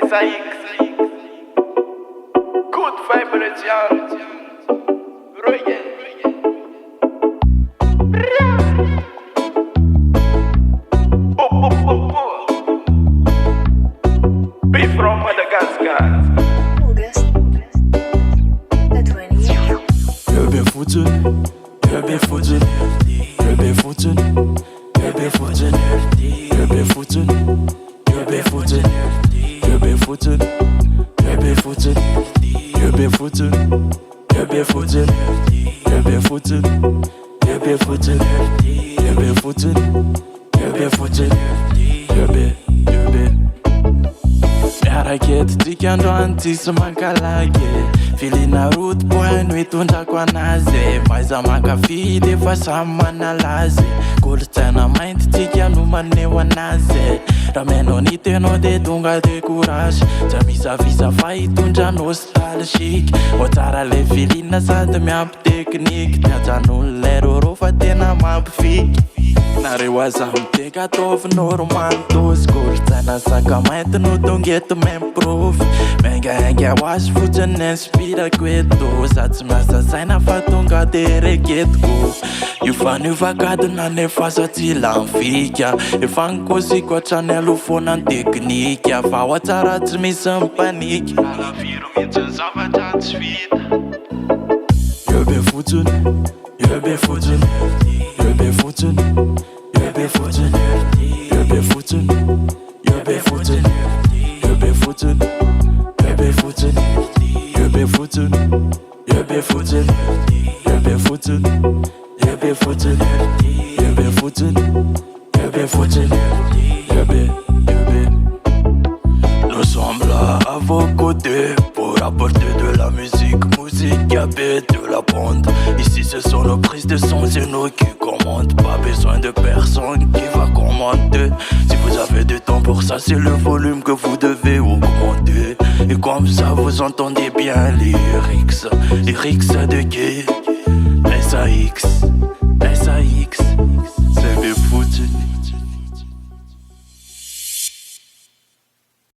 Sax. Good vibration. Reggae. Be from Madagascar. Je ben foutu, je ben foutu, je ben foutu, je ben foutu, je ben foutu, je ben foutu, je ben foutu, je ben foutu, je ben foutu, je ben foutu, je ben foutu, je ben foutu, je ben foutu, je ben foutu, je ben. Raquete ticando antes Mpiangaly filina root boy mitondra anazy mas amakafy defa samy manalazy kolontsaina mainty tika no maneho anazy raha menao ny tenao de tonga de courage tsy misavisa fa hitondra nostalgique o tsara le filina sady miampy tekniky tiajan'olo lay roro fa tena mampifiky nareo aza miteka ataovy normal tosy kolontsaina saka mainty no tongeto m'improve mengainga ho azy fotsiny inspirako eto za tsy miasa saina fa tonga de reketiko io faniovakadina nefa sa tsy lamfika efa nikosiko hatrany alofona ny teknika fa ho tsara tsy misy mipaniky alaviro mihitsy ny zavatra tsy vita je ben foutu, je ben foutu, je ben foutu, je ben foutu, je ben foutu, je ben foutu, je ben foutu, je ben foutu, je ben foutu, je ben foutu, je ben foutu, je ben foutu, je ben foutu, je ben foutu, je ben. Nous sommes là à vos côtés pour apporter de la musique gabée de la bande. Ici ce sont nos prises de son, c'est nous qui commandent. Pas besoin de personne qui va commander. Si vous avez du temps pour ça, c'est le volume que vous devez augmenter. Et comme ça vous entendez bien les lyrics de qui? Sax.